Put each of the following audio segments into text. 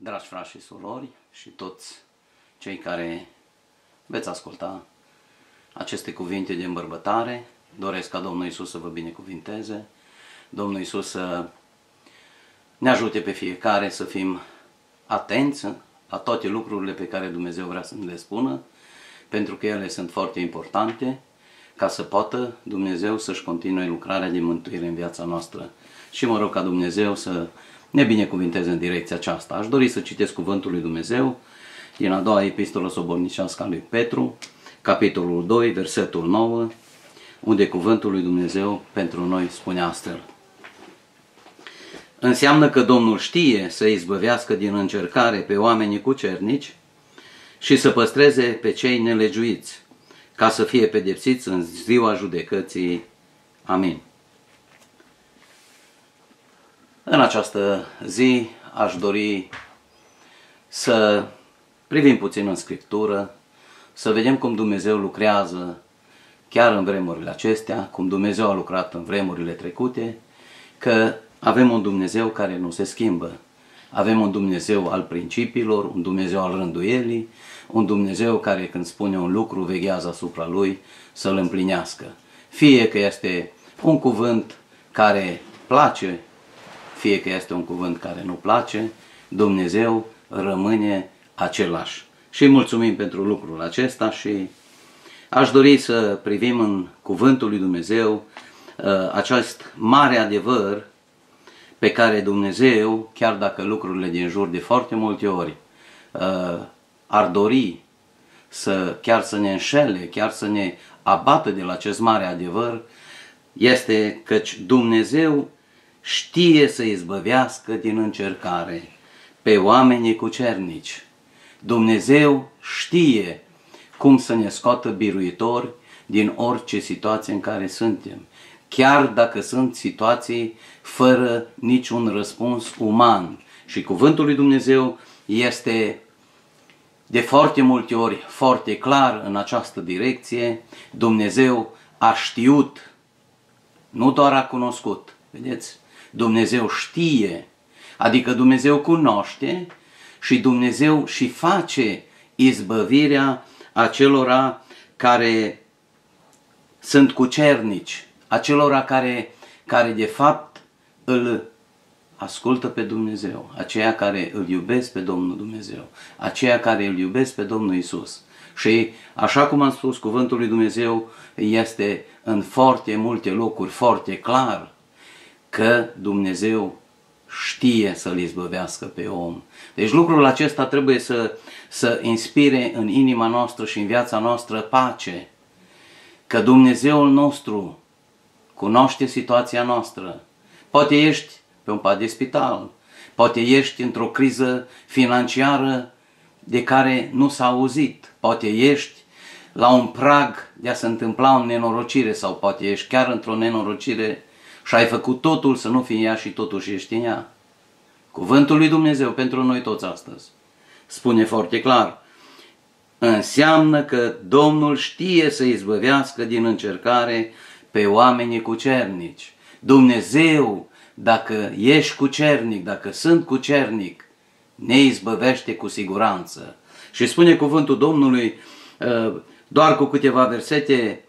Dragi frați și surori și toți cei care veți asculta aceste cuvinte de îmbărbătare, doresc ca Domnul Iisus să vă binecuvinteze, Domnul Iisus să ne ajute pe fiecare să fim atenți la toate lucrurile pe care Dumnezeu vrea să ne le spună, pentru că ele sunt foarte importante, ca să poată Dumnezeu să-și continue lucrarea de mântuire în viața noastră. Și mă rog ca Dumnezeu să ne binecuvinteze în direcția aceasta. Aș dori să citesc cuvântul lui Dumnezeu din a doua epistolă sobornicească a lui Petru, capitolul 2, versetul 9, unde cuvântul lui Dumnezeu pentru noi spune astfel. Înseamnă că Domnul știe să izbăvească din încercare pe oamenii cucernici și să păstreze pe cei nelegiuiți, ca să fie pedepsiți în ziua judecății. Amin. În această zi aș dori să privim puțin în Scriptură, să vedem cum Dumnezeu lucrează chiar în vremurile acestea, cum Dumnezeu a lucrat în vremurile trecute, că avem un Dumnezeu care nu se schimbă. Avem un Dumnezeu al principiilor, un Dumnezeu al rânduielii, un Dumnezeu care când spune un lucru veghează asupra lui să-l împlinească. Fie că este un cuvânt care place, fie că este un cuvânt care nu place, Dumnezeu rămâne același. Și mulțumim pentru lucrul acesta și aș dori să privim în cuvântul lui Dumnezeu acest mare adevăr pe care Dumnezeu, chiar dacă lucrurile din jur de foarte multe ori ar dori chiar să ne înșele, chiar să ne abată de la acest mare adevăr, este căci Dumnezeu știe să izbăvească din încercare pe oamenii cucernici. Dumnezeu știe cum să ne scoată biruitori din orice situație în care suntem. Chiar dacă sunt situații fără niciun răspuns uman. Și cuvântul lui Dumnezeu este de foarte multe ori foarte clar în această direcție. Dumnezeu a știut, nu doar a cunoscut. Vedeți? Dumnezeu știe, adică Dumnezeu cunoaște și Dumnezeu și face izbăvirea acelora care sunt cucernici, acelora care de fapt îl ascultă pe Dumnezeu, aceia care îl iubesc pe Domnul Dumnezeu, aceia care îl iubesc pe Domnul Iisus. Și așa cum am spus, cuvântul lui Dumnezeu este în foarte multe locuri foarte clar că Dumnezeu știe să-l izbăvească pe om. Deci lucrul acesta trebuie să inspire în inima noastră și în viața noastră pace. Că Dumnezeul nostru cunoaște situația noastră. Poate ești pe un pat de spital, poate ești într-o criză financiară de care nu s-a auzit, poate ești la un prag de a se întâmpla o nenorocire sau poate ești chiar într-o nenorocire și ai făcut totul să nu fie ea și totuși ești în ea. Cuvântul lui Dumnezeu pentru noi toți astăzi spune foarte clar. Înseamnă că Domnul știe să izbăvească din încercare pe oamenii cucernici. Dumnezeu, dacă ești cucernic, dacă sunt cucernic, ne izbăvește cu siguranță. Și spune cuvântul Domnului, doar cu câteva versete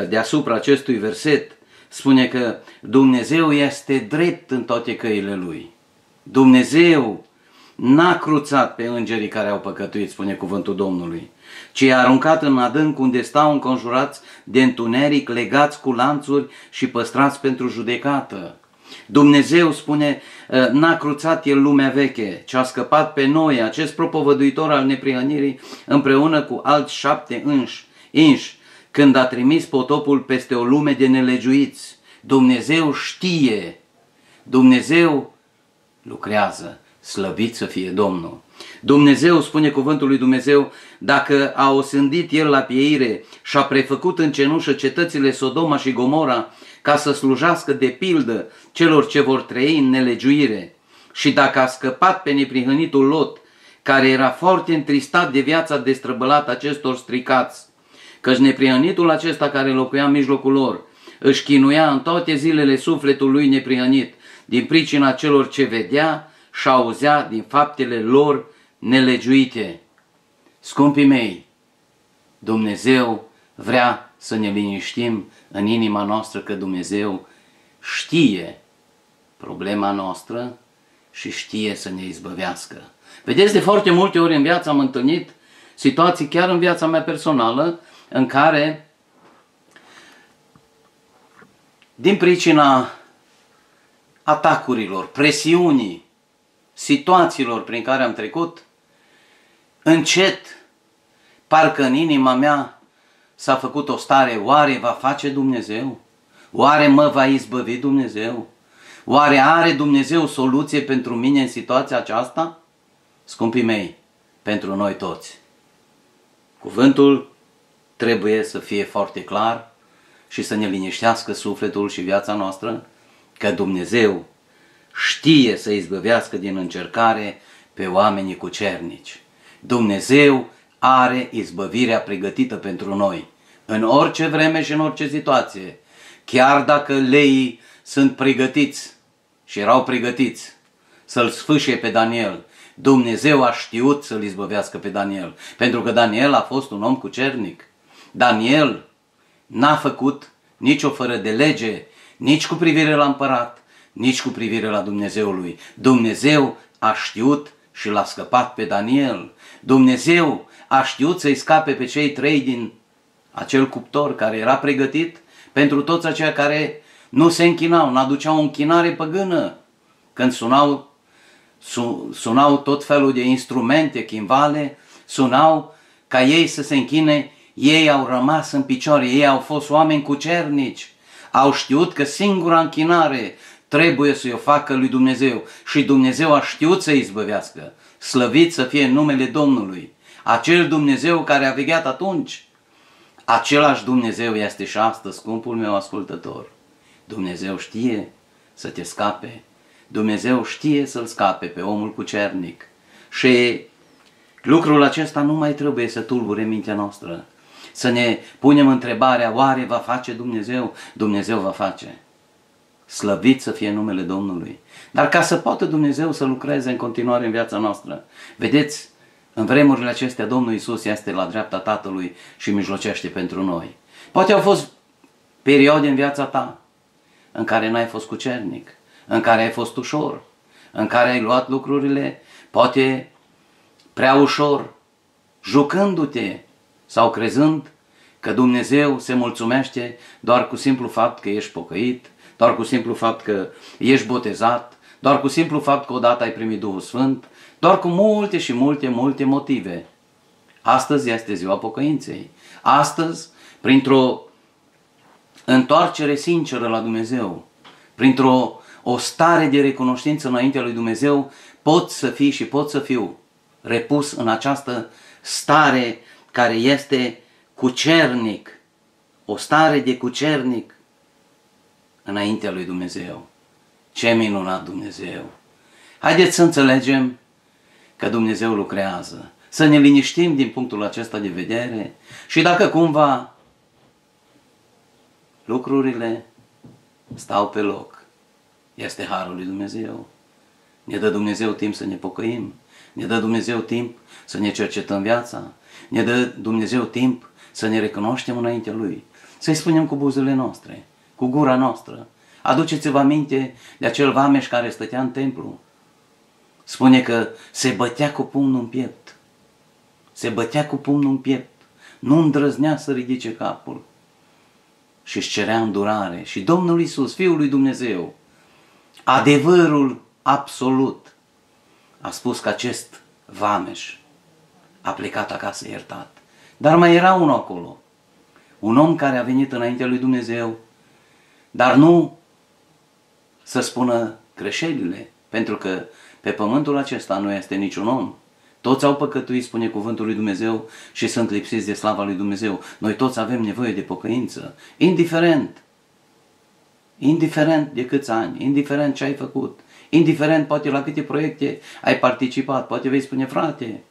deasupra acestui verset, spune că Dumnezeu este drept în toate căile Lui. Dumnezeu n-a cruțat pe îngerii care au păcătuit, spune cuvântul Domnului, ci i-a aruncat în adânc unde stau înconjurați de întuneric, legați cu lanțuri și păstrați pentru judecată. Dumnezeu, spune, n-a cruțat El lumea veche, ci a scăpat pe noi, acest propovăduitor al neprihănirii, împreună cu alți 7 inși, când a trimis potopul peste o lume de nelegiuiți. Dumnezeu știe, Dumnezeu lucrează, slăvit să fie Domnul. Dumnezeu, spune cuvântul lui Dumnezeu, dacă a osândit El la pieire și a prefăcut în cenușă cetățile Sodoma și Gomora ca să slujească de pildă celor ce vor trăi în nelegiuire, și dacă a scăpat pe neprihănitul Lot, care era foarte întristat de viața destrăbălată acestor stricați, căci neprihănitul acesta care locuia în mijlocul lor își chinuia în toate zilele sufletul lui neprihănit din pricina celor ce vedea și auzea din faptele lor nelegiuite. Scumpii mei, Dumnezeu vrea să ne liniștim în inima noastră că Dumnezeu știe problema noastră și știe să ne izbăvească. Vedeți, de foarte multe ori în viață am întâlnit situații, chiar în viața mea personală, în care, din pricina atacurilor, presiunii, situațiilor prin care am trecut, încet, parcă în inima mea s-a făcut o stare: oare va face Dumnezeu? Oare mă va izbăvi Dumnezeu? Oare are Dumnezeu soluție pentru mine în situația aceasta? Scumpii mei, pentru noi toți, cuvântul trebuie să fie foarte clar și să ne liniștească sufletul și viața noastră, că Dumnezeu știe să izbăvească din încercare pe oamenii cucernici. Dumnezeu are izbăvirea pregătită pentru noi, în orice vreme și în orice situație. Chiar dacă leii sunt pregătiți și erau pregătiți să-l sfâșie pe Daniel, Dumnezeu a știut să-l izbăvească pe Daniel, pentru că Daniel a fost un om cucernic. Daniel n-a făcut nicio fără de lege, nici cu privire la împărat, nici cu privire la Dumnezeul lui. Dumnezeu a știut și l-a scăpat pe Daniel. Dumnezeu a știut să-i scape pe cei 3 din acel cuptor care era pregătit pentru toți aceia care nu se închinau, n-aduceau o închinare păgână. Când sunau tot felul de instrumente, chimbale, sunau ca ei să se închine, ei au rămas în picioare, ei au fost oameni cucernici, au știut că singura închinare trebuie să o facă lui Dumnezeu și Dumnezeu a știut să-i izbăvească. Slăvit să fie numele Domnului. Acel Dumnezeu care a vegheat atunci, același Dumnezeu este și astăzi, scumpul meu ascultător. Dumnezeu știe să te scape, Dumnezeu știe să-l scape pe omul cucernic și lucrul acesta nu mai trebuie să tulbure mintea noastră. Să ne punem întrebarea: oare va face Dumnezeu? Dumnezeu va face. Slăvit să fie numele Domnului. Dar ca să poată Dumnezeu să lucreze în continuare în viața noastră, vedeți, în vremurile acestea Domnul Iisus este la dreapta Tatălui și mijlocește pentru noi. Poate au fost perioade în viața ta în care n-ai fost cucernic, în care ai fost ușor, în care ai luat lucrurile poate prea ușor, jucându-te sau crezând că Dumnezeu se mulțumește doar cu simplu fapt că ești pocăit, doar cu simplu fapt că ești botezat, doar cu simplu fapt că odată ai primit Duhul Sfânt, doar cu multe și multe motive. Astăzi este ziua pocăinței. Astăzi, printr-o întoarcere sinceră la Dumnezeu, printr-o stare de recunoștință înaintea lui Dumnezeu, pot să fii și pot să fiu repus în această stare care este cucernic, o stare de cucernic înaintea lui Dumnezeu. Ce minunat Dumnezeu! Haideți să înțelegem că Dumnezeu lucrează, să ne liniștim din punctul acesta de vedere și dacă cumva lucrurile stau pe loc, este harul lui Dumnezeu. Ne dă Dumnezeu timp să ne pocăim, ne dă Dumnezeu timp să ne cercetăm viața, ne dă Dumnezeu timp să ne recunoaștem înaintea Lui, să-i spunem cu buzele noastre, cu gura noastră. Aduceți-vă aminte de acel vameș care stătea în templu. Spune că se bătea cu pumnul în piept. Se bătea cu pumnul în piept. Nu îndrăznea să ridice capul. Și își cerea îndurare. Și Domnul Iisus, Fiul lui Dumnezeu, adevărul absolut, a spus că acest vameș a plecat acasă iertat. Dar mai era unul acolo. Un om care a venit înaintea lui Dumnezeu, dar nu să spună greșelile, pentru că pe pământul acesta nu este niciun om. Toți au păcătuit, spune cuvântul lui Dumnezeu, și sunt lipsiți de slava lui Dumnezeu. Noi toți avem nevoie de pocăință, indiferent de câți ani, indiferent ce ai făcut, indiferent poate la câte proiecte ai participat. Poate vei spune: frate,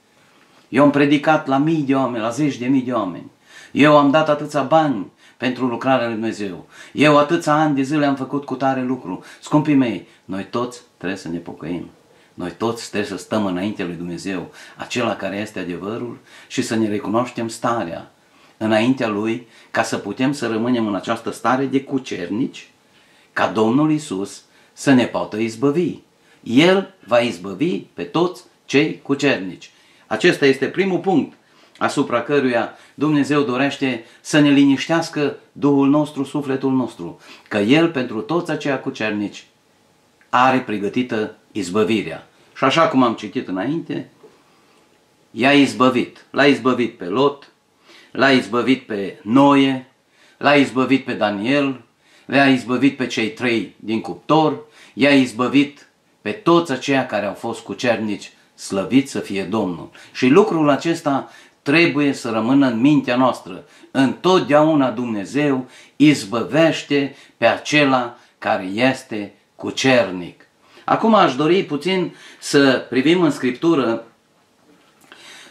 eu am predicat la mii de oameni, la 10.000 de oameni. Eu am dat atâția bani pentru lucrarea lui Dumnezeu. Eu atâția ani de zile am făcut cu tare lucru. Scumpii mei, noi toți trebuie să ne pocăim. Noi toți trebuie să stăm înaintea lui Dumnezeu, acela care este adevărul, și să ne recunoaștem starea înaintea Lui, ca să putem să rămânem în această stare de cucernici, ca Domnul Iisus să ne poată izbăvi. El va izbăvi pe toți cei cucernici. Acesta este primul punct asupra căruia Dumnezeu dorește să ne liniștească Duhul nostru, sufletul nostru, că El pentru toți aceia cucernici are pregătită izbăvirea. Și așa cum am citit înainte, i-a izbăvit. L-a izbăvit pe Lot, l-a izbăvit pe Noe, l-a izbăvit pe Daniel, le-a izbăvit pe cei 3 din cuptor, i-a izbăvit pe toți aceia care au fost cucernici, slăvit să fie Domnul. Și lucrul acesta trebuie să rămână în mintea noastră. Întotdeauna Dumnezeu izbăvește pe acela care este cucernic. Acum aș dori puțin să privim în Scriptură,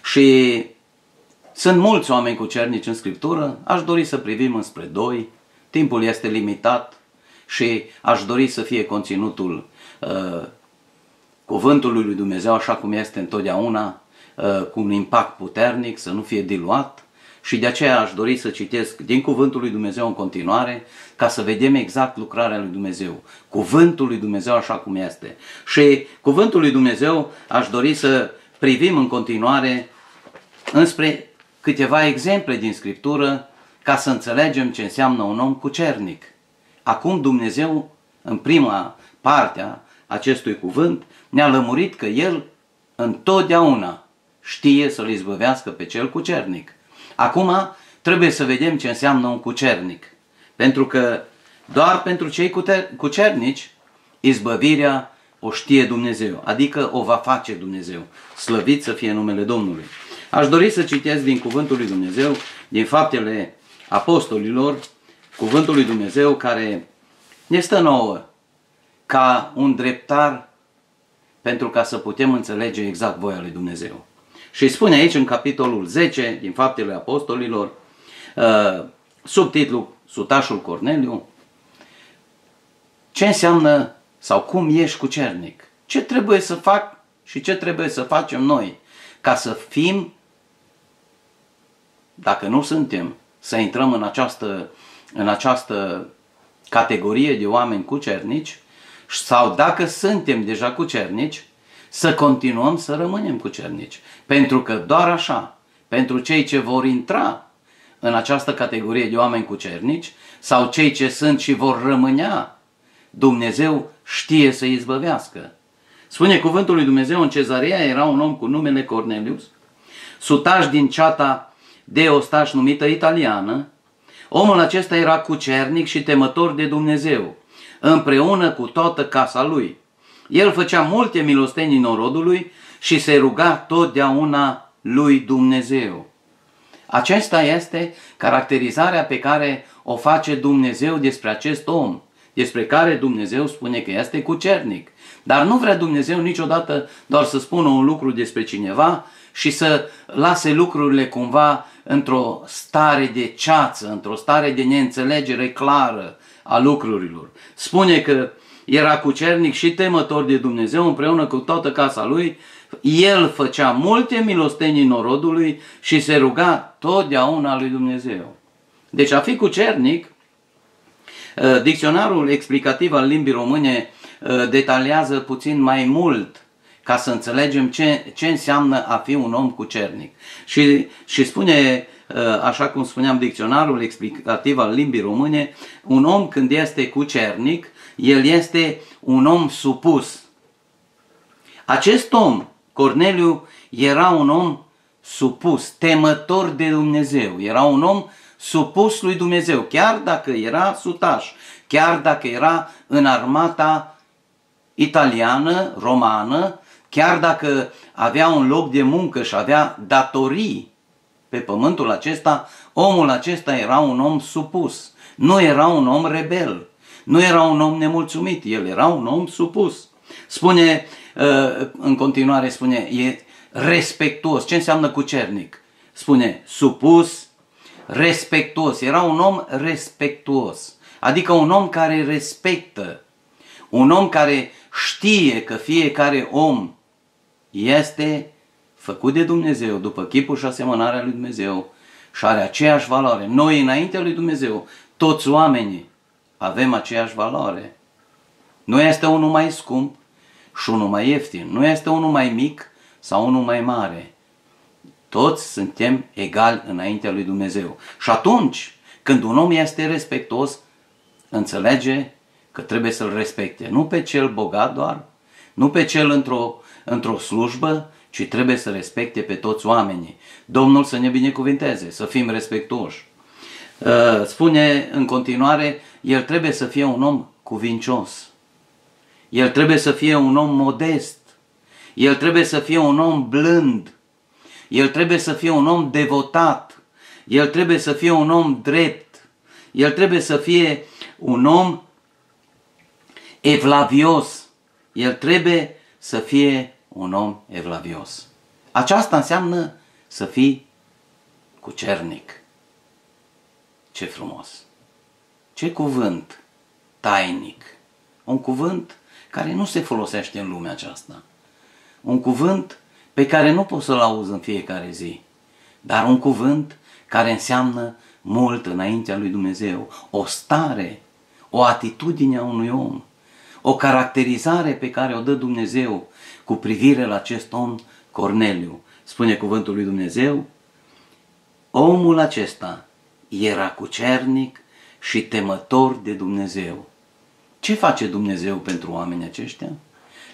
și sunt mulți oameni cucernici în Scriptură, aș dori să privim înspre 2, timpul este limitat și aș dori să fie conținutul cuvântului lui Dumnezeu așa cum este întotdeauna, cu un impact puternic, să nu fie diluat, și de aceea aș dori să citesc din cuvântul lui Dumnezeu în continuare, ca să vedem exact lucrarea lui Dumnezeu. Cuvântul lui Dumnezeu așa cum este. Și cuvântul lui Dumnezeu aș dori să privim în continuare înspre câteva exemple din Scriptură, ca să înțelegem ce înseamnă un om cucernic. Acum Dumnezeu, în prima parte a acestui cuvânt, ne-a lămurit că El întotdeauna știe să-l izbăvească pe cel cucernic. Acum trebuie să vedem ce înseamnă un cucernic. Pentru că doar pentru cei cucernici izbăvirea o știe Dumnezeu, adică o va face Dumnezeu. Slăvit să fie numele Domnului. Aș dori să citesc din cuvântul lui Dumnezeu, din Faptele Apostolilor, cuvântul lui Dumnezeu care ne stă nouă ca un dreptar pentru ca să putem înțelege exact voia lui Dumnezeu. Și spune aici în capitolul 10 din Faptele Apostolilor, subtitlul Sutașul Corneliu, ce înseamnă sau cum ești cucernic, ce trebuie să fac și ce trebuie să facem noi ca să fim, dacă nu suntem, să intrăm în această categorie de oameni cucernici, sau dacă suntem deja cucernici, să continuăm să rămânem cucernici. Pentru că doar așa, pentru cei ce vor intra în această categorie de oameni cucernici, sau cei ce sunt și vor rămânea, Dumnezeu știe să izbăvească. Spune cuvântul lui Dumnezeu, în Cezarea era un om cu numele Cornelius, sutaș din ceata de ostaș numită Italiană. Omul acesta era cucernic și temător de Dumnezeu, împreună cu toată casa lui. El făcea multe milostenii norodului și se ruga totdeauna lui Dumnezeu. Aceasta este caracterizarea pe care o face Dumnezeu despre acest om, despre care Dumnezeu spune că este cucernic. Dar nu vrea Dumnezeu niciodată doar să spună un lucru despre cineva și să lase lucrurile cumva într-o stare de ceață, într-o stare de neînțelegere clară a lucrurilor. Spune că era cucernic și temător de Dumnezeu împreună cu toată casa lui. El făcea multe milostenii norodului și se ruga totdeauna lui Dumnezeu. Deci a fi cucernic, dicționarul explicativ al limbii române detaliază puțin mai mult ca să înțelegem ce înseamnă a fi un om cucernic. Și spune, așa cum spuneam, dicționarul explicativ al limbii române, un om când este cucernic, el este un om supus. Acest om, Corneliu, era un om supus, temător de Dumnezeu, era un om supus lui Dumnezeu, chiar dacă era sutaș, chiar dacă era în armata italiană, romană, chiar dacă avea un loc de muncă și avea datorii pe pământul acesta, omul acesta era un om supus, nu era un om rebel, nu era un om nemulțumit, el era un om supus. Spune, în continuare spune, e respectuos. Ce înseamnă cucernic? Spune, supus, respectuos. Era un om respectuos, adică un om care respectă, un om care știe că fiecare om este făcut de Dumnezeu după chipul și asemănarea lui Dumnezeu și are aceeași valoare. Noi, înaintea lui Dumnezeu, toți oamenii avem aceeași valoare. Nu este unul mai scump și unul mai ieftin. Nu este unul mai mic sau unul mai mare. Toți suntem egali înaintea lui Dumnezeu. Și atunci, când un om este respectos, înțelege că trebuie să-l respecte. Nu pe cel bogat doar, nu pe cel într-o slujbă, ci trebuie să respecte pe toți oamenii. Domnul să ne binecuvinteze, să fim respectuoși. Spune în continuare, el trebuie să fie un om cuvincios. El trebuie să fie un om modest. El trebuie să fie un om blând. El trebuie să fie un om devotat. El trebuie să fie un om drept. El trebuie să fie un om evlavios. El trebuie să fie un om evlavios. Aceasta înseamnă să fii cucernic. Ce frumos! Ce cuvânt tainic! Un cuvânt care nu se folosește în lumea aceasta. Un cuvânt pe care nu poți să-l auzi în fiecare zi. Dar un cuvânt care înseamnă mult înaintea lui Dumnezeu. O stare, o atitudine a unui om, o caracterizare pe care o dă Dumnezeu cu privire la acest om Corneliu. Spune cuvântul lui Dumnezeu, omul acesta era cucernic și temător de Dumnezeu. Ce face Dumnezeu pentru oamenii aceștia?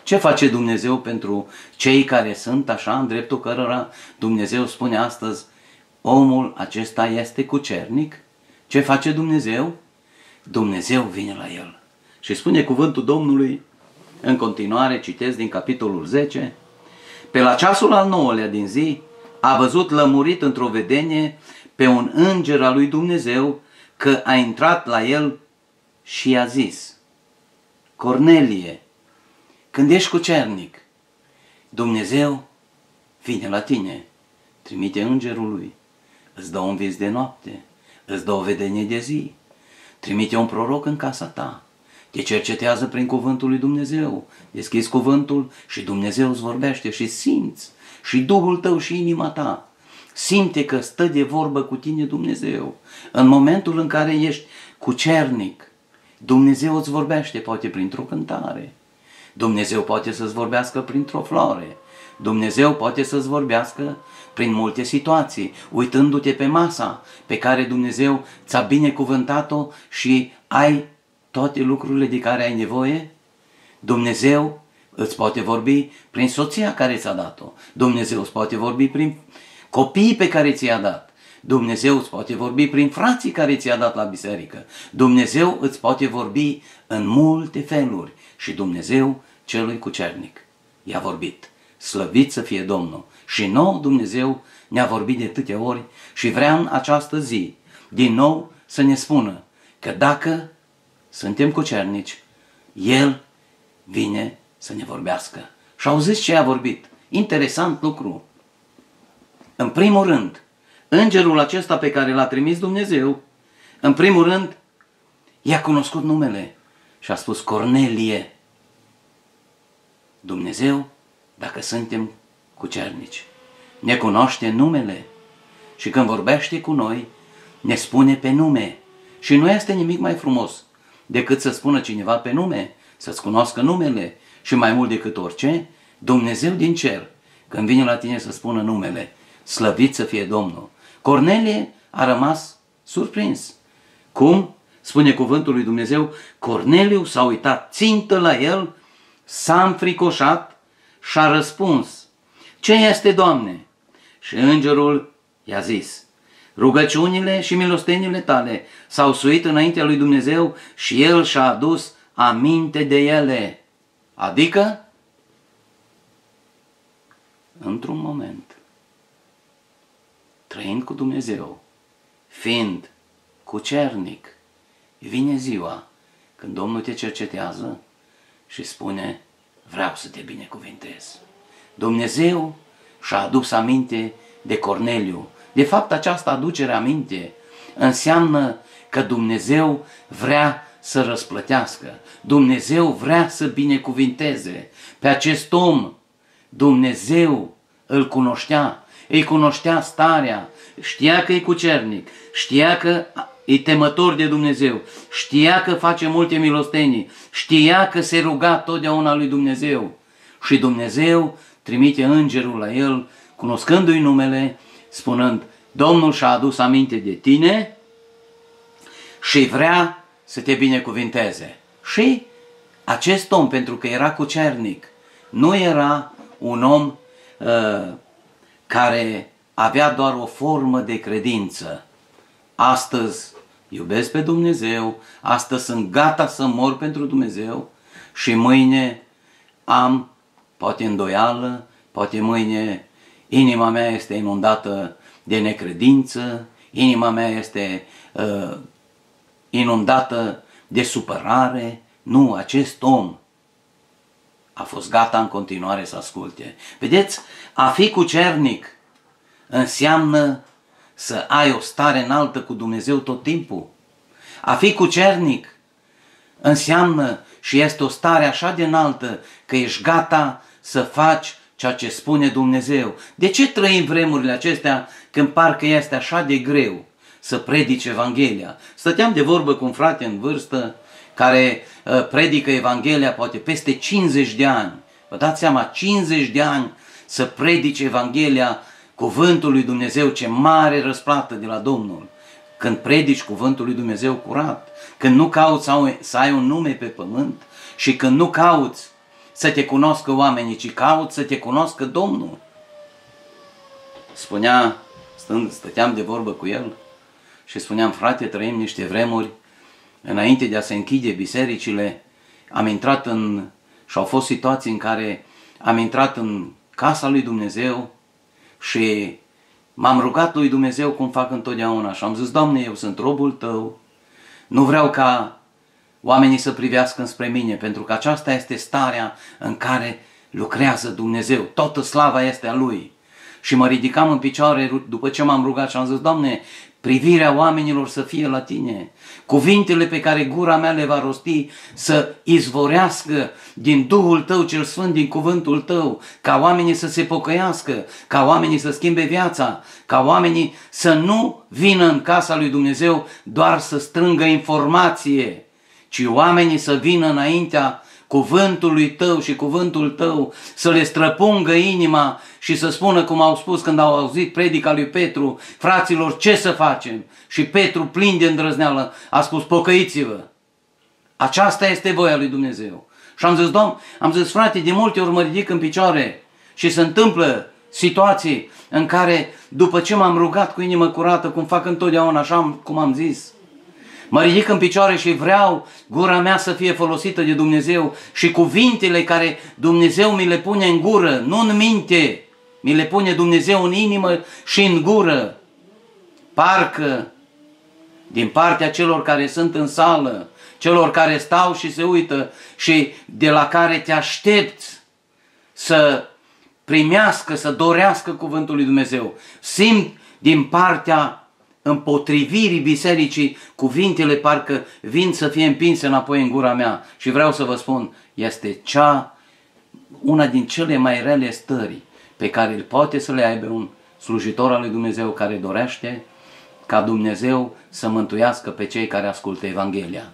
Ce face Dumnezeu pentru cei care sunt așa, în dreptul cărora Dumnezeu spune astăzi, omul acesta este cucernic? Ce face Dumnezeu? Dumnezeu vine la el. Și spune cuvântul Domnului, în continuare, citesc din capitolul 10, pe la ceasul al 9-lea din zi, a văzut lămurit într-o vedenie pe un înger al lui Dumnezeu că a intrat la el și i-a zis, Cornelie, când ești cucernic, Dumnezeu vine la tine, trimite îngerul lui, îți dă un vis de noapte, îți dă o vedenie de zi, trimite un proroc în casa ta, te cercetează prin cuvântul lui Dumnezeu, deschizi cuvântul și Dumnezeu îți vorbește și simți, și Duhul tău și inima ta simte că stă de vorbă cu tine Dumnezeu. În momentul în care ești cucernic, Dumnezeu îți vorbește, poate printr-o cântare, Dumnezeu poate să-ți vorbească printr-o floare, Dumnezeu poate să-ți vorbească prin multe situații, uitându-te pe masa pe care Dumnezeu ți-a binecuvântat-o și ai toate lucrurile de care ai nevoie. Dumnezeu îți poate vorbi prin soția care ți-a dat-o, Dumnezeu îți poate vorbi prin copiii pe care ți-a dat, Dumnezeu îți poate vorbi prin frații care ți-a dat la biserică, Dumnezeu îți poate vorbi în multe feluri și Dumnezeu celui cucernic i-a vorbit. Slăvit să fie Domnul! Și nouă Dumnezeu ne-a vorbit de atâtea ori și vrea în această zi din nou să ne spună că dacă suntem cucernici, El vine să ne vorbească. Și auziți ce a vorbit? Interesant lucru. În primul rând, îngerul acesta pe care l-a trimis Dumnezeu, în primul rând, i-a cunoscut numele și a spus Cornelie. Dumnezeu, dacă suntem cucernici, ne cunoaște numele și când vorbește cu noi, ne spune pe nume. Și nu este nimic mai frumos decât să spună cineva pe nume, să-ți cunoască numele și mai mult decât orice, Dumnezeu din cer, când vine la tine să spună numele, slăvit să fie Domnul. Cornelie a rămas surprins. Cum? Spune cuvântul lui Dumnezeu, Corneliu s-a uitat țintă la el, s-a înfricoșat și a răspuns, ce este, Doamne? Și îngerul i-a zis, rugăciunile și milostenile tale s-au suit înaintea lui Dumnezeu și El și-a adus aminte de ele. Adică, într-un moment, trăind cu Dumnezeu, fiind cucernic, vine ziua când Domnul te cercetează și spune, vreau să te binecuvintez. Dumnezeu și-a adus aminte de Corneliu. De fapt, această aducere aminte înseamnă că Dumnezeu vrea să răsplătească. Dumnezeu vrea să binecuvinteze pe acest om. Dumnezeu îl cunoștea, îi cunoștea starea, știa că e cucernic, știa că e temător de Dumnezeu, știa că face multe milostenii, știa că se ruga totdeauna lui Dumnezeu. Și Dumnezeu trimite îngerul la el, cunoscându-i numele, spunând: Domnul și-a adus aminte de tine și vrea să te binecuvinteze. Și acest om, pentru că era cucernic, nu era un om care avea doar o formă de credință. Astăzi iubesc pe Dumnezeu, astăzi sunt gata să mor pentru Dumnezeu și mâine am poate îndoială, poate mâine inima mea este inundată de necredință, inima mea este inundată de supărare. Nu, acest om a fost gata în continuare să asculte. Vedeți, a fi cucernic înseamnă să ai o stare înaltă cu Dumnezeu tot timpul. A fi cucernic înseamnă și este o stare așa de înaltă că ești gata să faci ceea ce spune Dumnezeu. De ce trăim vremurile acestea când parcă este așa de greu să predici Evanghelia? Stăteam de vorbă cu un frate în vârstă care predică Evanghelia poate peste 50 de ani. Vă dați seama, 50 de ani să predici Evanghelia, cuvântul lui Dumnezeu, ce mare răsplată de la Domnul. Când predici cuvântul lui Dumnezeu curat, când nu cauți să ai un nume pe pământ și când nu cauți să te cunoscă oamenii, ci cauți să te cunoscă Domnul. Spunea, stăteam de vorbă cu el și spuneam: frate, trăim niște vremuri, înainte de a se închide bisericile, am intrat și au fost situații în care am intrat în casa lui Dumnezeu și m-am rugat lui Dumnezeu cum fac întotdeauna și am zis: Doamne, eu sunt robul Tău, nu vreau ca oamenii să privească înspre mine, pentru că aceasta este starea în care lucrează Dumnezeu, toată slava este a Lui. Și mă ridicam în picioare după ce m-am rugat și am zis: Doamne, privirea oamenilor să fie la Tine, cuvintele pe care gura mea le va rosti să izvorească din Duhul Tău cel Sfânt, din cuvântul Tău, ca oamenii să se pocăiască, ca oamenii să schimbe viața, ca oamenii să nu vină în casa lui Dumnezeu doar să strângă informație, ci oamenii să vină înaintea cuvântului Tău și cuvântul Tău să le străpungă inima și să spună, cum au spus când au auzit predica lui Petru: fraților, ce să facem? Și Petru, plin de îndrăzneală, a spus: pocăiți-vă! Aceasta este voia lui Dumnezeu. Și am zis, frate, de multe ori mă ridic în picioare și se întâmplă situații în care, după ce m-am rugat cu inimă curată, cum fac întotdeauna, așa cum am zis, mă ridic în picioare și vreau gura mea să fie folosită de Dumnezeu și cuvintele care Dumnezeu mi le pune în gură, nu în minte, mi le pune Dumnezeu în inimă și în gură. Parcă din partea celor care sunt în sală, celor care stau și se uită și de la care te aștepți să primească, să dorească cuvântul lui Dumnezeu, simt din partea împotrivirii bisericii, cuvintele parcă vin să fie împinse înapoi în gura mea. Și vreau să vă spun, este una din cele mai rele stări pe care îl poate să le aibă un slujitor al lui Dumnezeu care dorește ca Dumnezeu să mântuiască pe cei care ascultă Evanghelia.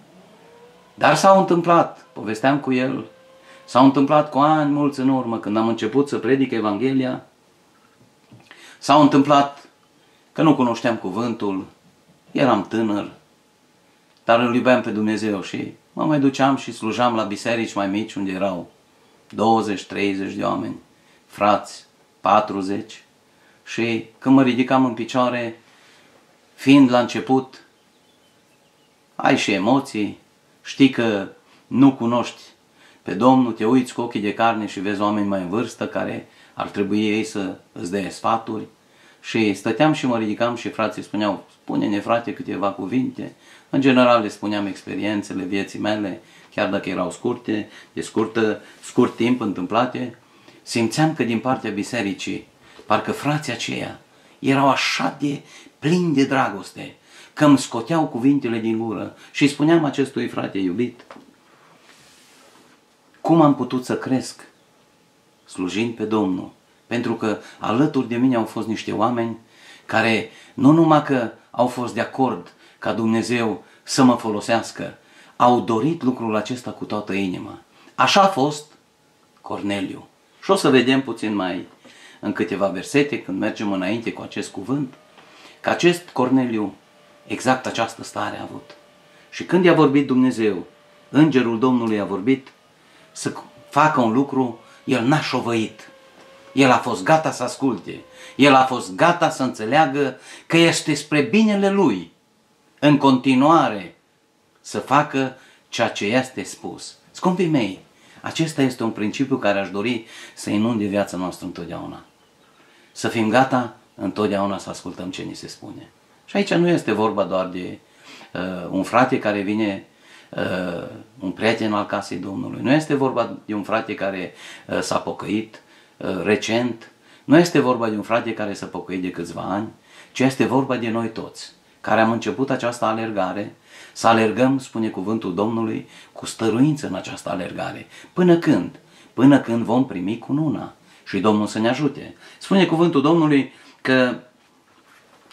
Dar s-au întâmplat, povesteam cu el, s-au întâmplat cu ani mulți în urmă, când am început să predic Evanghelia, s-au întâmplat că nu cunoșteam cuvântul, eram tânăr, dar îl iubeam pe Dumnezeu și mă mai duceam și slujam la biserici mai mici unde erau 20-30 de oameni, frați, 40, și când mă ridicam în picioare, fiind la început, ai și emoții, știi că nu cunoști pe Domnul, te uiți cu ochii de carne și vezi oameni mai în vârstă care ar trebui ei să îți dea sfaturi. Și stăteam și mă ridicam și frații spuneau: spune-ne, frate, câteva cuvinte. În general le spuneam experiențele vieții mele, chiar dacă erau scurte, de scurt timp întâmplate. Simțeam că din partea bisericii, parcă frații aceia erau așa de plini de dragoste, că îmi scoteau cuvintele din gură și spuneam acestui frate iubit, cum am putut să cresc slujind pe Domnul? Pentru că alături de mine au fost niște oameni care nu numai că au fost de acord ca Dumnezeu să mă folosească, au dorit lucrul acesta cu toată inima. Așa a fost Corneliu. Și o să vedem puțin mai în câteva versete, când mergem înainte cu acest cuvânt, că acest Corneliu exact această stare a avut. Și când i-a vorbit Dumnezeu, Îngerul Domnului a vorbit să facă un lucru, el n-a șovăit. El a fost gata să asculte. El a fost gata să înțeleagă că este spre binele lui în continuare să facă ceea ce este spus. Scumpii mei, acesta este un principiu care aș dori să inunde viața noastră întotdeauna. Să fim gata întotdeauna să ascultăm ce ni se spune. Și aici nu este vorba doar de un frate care vine, un prieten al casei Domnului. Nu este vorba de un frate care s-a pocăit recent. Nu este vorba de un frate care s-a pocăit de câțiva ani, ci este vorba de noi toți, care am început această alergare, să alergăm, spune cuvântul Domnului, cu stăruință în această alergare. Până când? Până când vom primi cununa. Și Domnul să ne ajute. Spune cuvântul Domnului că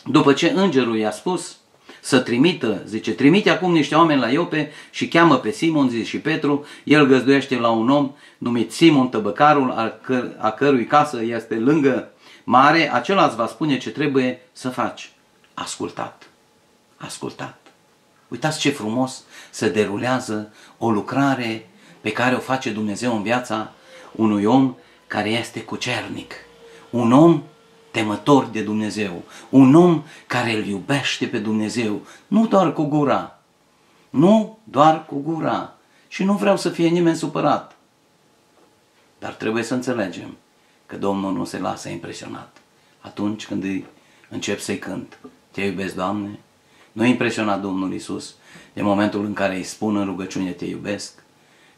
după ce îngerul i-a spus să trimită, zice, trimite acum niște oameni la Iope și cheamă pe Simon, zice, și Petru, el găzduiește la un om numit Simon Tăbăcarul, a cărui casă este lângă mare, acela îți va spune ce trebuie să faci. Ascultat. Ascultat. Uitați ce frumos se derulează o lucrare pe care o face Dumnezeu în viața unui om care este cucernic. Un om temător de Dumnezeu. Un om care îl iubește pe Dumnezeu. Nu doar cu gura. Nu doar cu gura. Și nu vreau să fie nimeni supărat. Dar trebuie să înțelegem că Domnul nu se lasă impresionat. Atunci când încep să-i cânt, te iubesc, Doamne? Nu e impresionat Domnul Iisus de momentul în care îi spun în rugăciune te iubesc,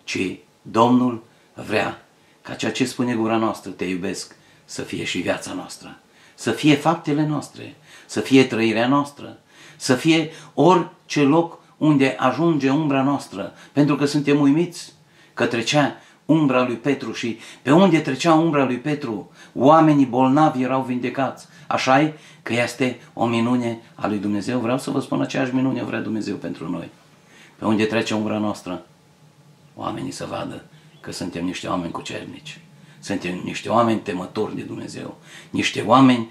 ci Domnul vrea ca ceea ce spune gura noastră, te iubesc, să fie și viața noastră, să fie faptele noastre, să fie trăirea noastră, să fie orice loc unde ajunge umbra noastră, pentru că suntem uimiți că trecea umbra lui Petru și pe unde trecea umbra lui Petru, oamenii bolnavi erau vindecați. Așa-i că este o minune a lui Dumnezeu. Vreau să vă spun, aceeași minune vrea Dumnezeu pentru noi. Pe unde trece umbra noastră, oamenii să vadă că suntem niște oameni cucernici. Suntem niște oameni temători de Dumnezeu. Niște oameni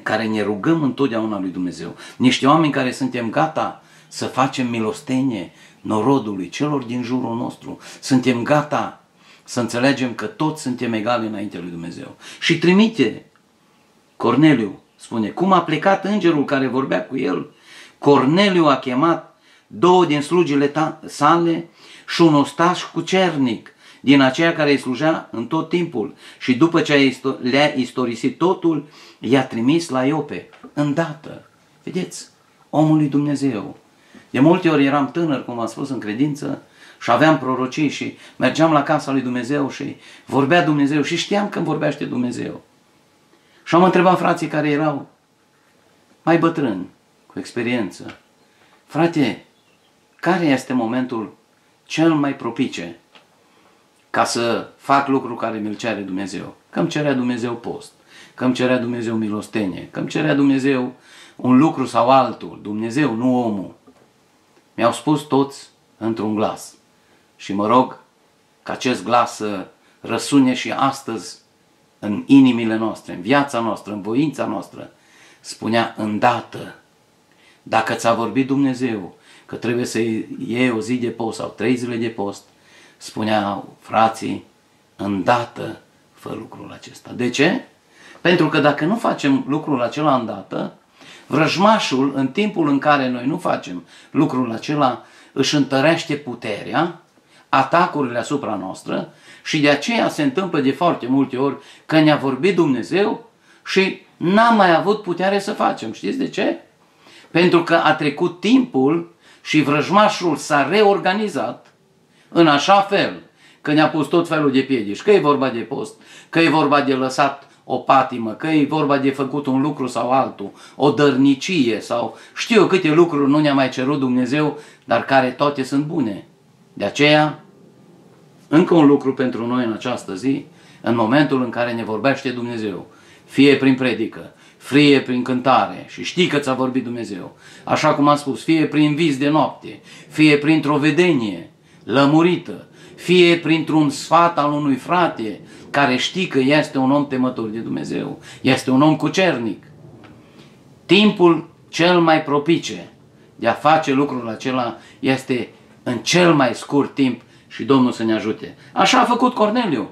care ne rugăm întotdeauna lui Dumnezeu. Niște oameni care suntem gata să facem milostenie norodului, celor din jurul nostru. Suntem gata să înțelegem că toți suntem egali înainte lui Dumnezeu. Și trimite Corneliu, spune, cum a plecat îngerul care vorbea cu el, Corneliu a chemat 2 din slugile sale și un ostaș cucernic din aceea care îi slujea în tot timpul. Și după ce le-a istorisit totul, i-a trimis la Iope, îndată. Vedeți, omul lui Dumnezeu. De multe ori eram tânăr, cum am spus, în credință și aveam prorocii și mergeam la casa lui Dumnezeu și vorbea Dumnezeu și știam când vorbește Dumnezeu. Și am întrebat frații care erau mai bătrâni, cu experiență, frate, care este momentul cel mai propice ca să fac lucru care mi-l cere Dumnezeu? Că îmi cerea Dumnezeu post, că îmi cerea Dumnezeu milostenie, că îmi cerea Dumnezeu un lucru sau altul, Dumnezeu, nu omul. Mi-au spus toți într-un glas și mă rog ca acest glas să răsune și astăzi în inimile noastre, în viața noastră, în voința noastră. Spunea îndată, dacă ți-a vorbit Dumnezeu că trebuie să iei o zi de post sau 3 zile de post, spuneau frații, îndată fă lucrul acesta. De ce? Pentru că dacă nu facem lucrul acela îndată, vrăjmașul, în timpul în care noi nu facem lucrul acela, își întărește puterea, atacurile asupra noastră și de aceea se întâmplă de foarte multe ori că ne-a vorbit Dumnezeu și n-am mai avut putere să facem. Știți de ce? Pentru că a trecut timpul și vrăjmașul s-a reorganizat în așa fel că ne-a pus tot felul de piedici, că e vorba de post, că e vorba de lăsat o patimă, că e vorba de făcut un lucru sau altul, o dărnicie sau știu eu câte lucruri nu ne-a mai cerut Dumnezeu, dar care toate sunt bune. De aceea, încă un lucru pentru noi în această zi, în momentul în care ne vorbește Dumnezeu, fie prin predică, fie prin cântare, și știi că ți-a vorbit Dumnezeu, așa cum am spus, fie prin vis de noapte, fie printr-o vedenie lămurită, fie printr-un sfat al unui frate care știi că este un om temător de Dumnezeu, este un om cucernic. Timpul cel mai propice de a face lucrul acela este în cel mai scurt timp și Domnul să ne ajute. Așa a făcut Corneliu.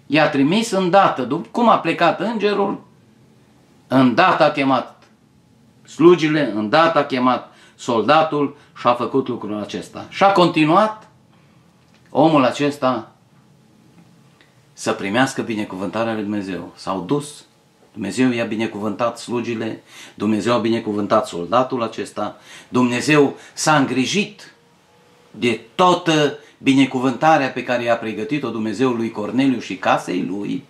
I-a trimis îndată, cum a plecat îngerul, îndată a chemat slugile, îndată a chemat soldatul și a făcut lucrul acesta. Și a continuat omul acesta să primească binecuvântarea lui Dumnezeu. S-au dus, Dumnezeu i-a binecuvântat slugile, Dumnezeu a binecuvântat soldatul acesta, Dumnezeu s-a îngrijit de toată binecuvântarea pe care i-a pregătit-o Dumnezeu lui Corneliu și casei lui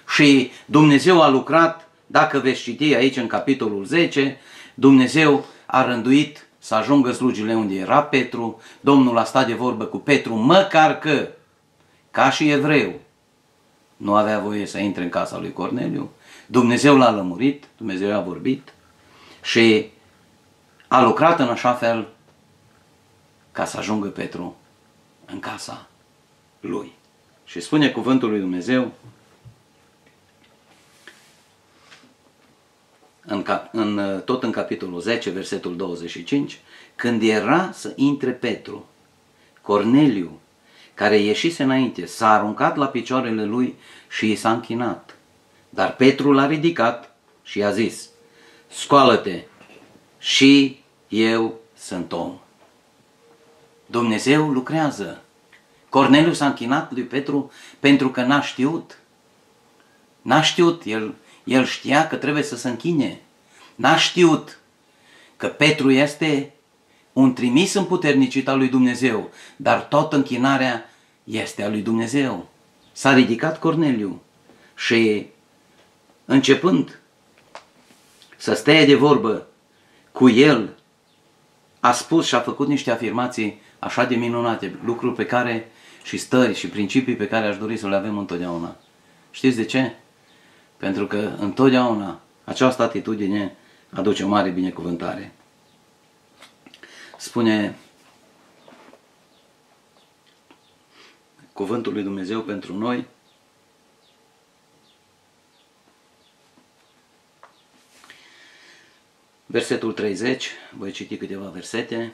și Dumnezeu a lucrat, dacă veți citi aici în capitolul 10, Dumnezeu a rânduit să ajungă slugile unde era Petru, Domnul a stat de vorbă cu Petru, măcar că, ca și evreu, nu avea voie să intre în casa lui Corneliu, Dumnezeu l-a lămurit, Dumnezeu a vorbit și a lucrat în așa fel ca să ajungă Petru în casa lui. Și spune cuvântul lui Dumnezeu tot în capitolul 10, versetul 25, când era să intre Petru, Corneliu, care ieșise înainte, s-a aruncat la picioarele lui și i s-a închinat. Dar Petru l-a ridicat și i-a zis, scoală-te, și eu sunt om. Dumnezeu lucrează. Corneliu s-a închinat lui Petru pentru că n-a știut. N-a știut, el știa că trebuie să se închine. N-a știut că Petru este un trimis împuternicit al lui Dumnezeu, dar toată închinarea este a lui Dumnezeu. S-a ridicat Corneliu și începând să stea de vorbă cu el, a spus și a făcut niște afirmații așa de minunate, lucruri pe care și stări și principii pe care aș dori să le avem întotdeauna. Știți de ce? Pentru că întotdeauna această atitudine aduce o mare binecuvântare. Spune cuvântul lui Dumnezeu pentru noi, versetul 30, voi citi câteva versete,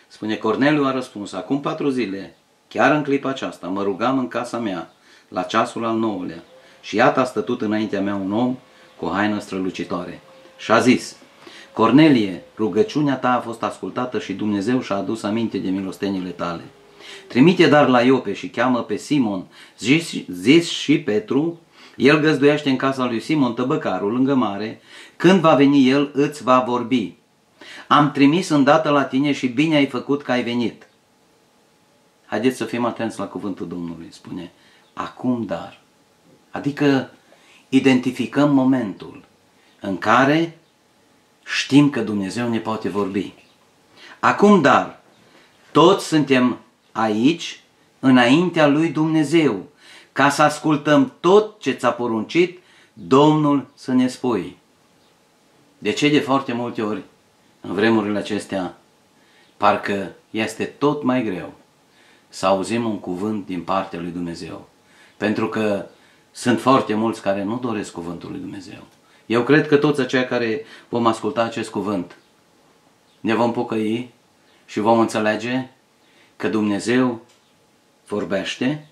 spune, Corneliu a răspuns, acum 4 zile, chiar în clipa aceasta, mă rugam în casa mea, la ceasul al 9-lea, și iată a stătut înaintea mea un om cu o haină strălucitoare. Și a zis, Cornelie, rugăciunea ta a fost ascultată și Dumnezeu și-a adus aminte de milostenile tale. Trimite dar la Iope și cheamă pe Simon, zis și Petru, el găzduiește în casa lui Simon tăbăcarul lângă mare, când va veni el îți va vorbi. Am trimis îndată la tine și bine ai făcut că ai venit. Haideți să fim atenți la cuvântul Domnului, spune, acum dar. Adică identificăm momentul în care știm că Dumnezeu ne poate vorbi. Acum dar, toți suntem aici înaintea lui Dumnezeu, ca să ascultăm tot ce ți-a poruncit Domnul să ne spui. De ce de foarte multe ori, în vremurile acestea, parcă este tot mai greu să auzim un cuvânt din partea lui Dumnezeu? Pentru că sunt foarte mulți care nu doresc cuvântul lui Dumnezeu. Eu cred că toți aceia care vom asculta acest cuvânt ne vom pocăi și vom înțelege că Dumnezeu vorbește,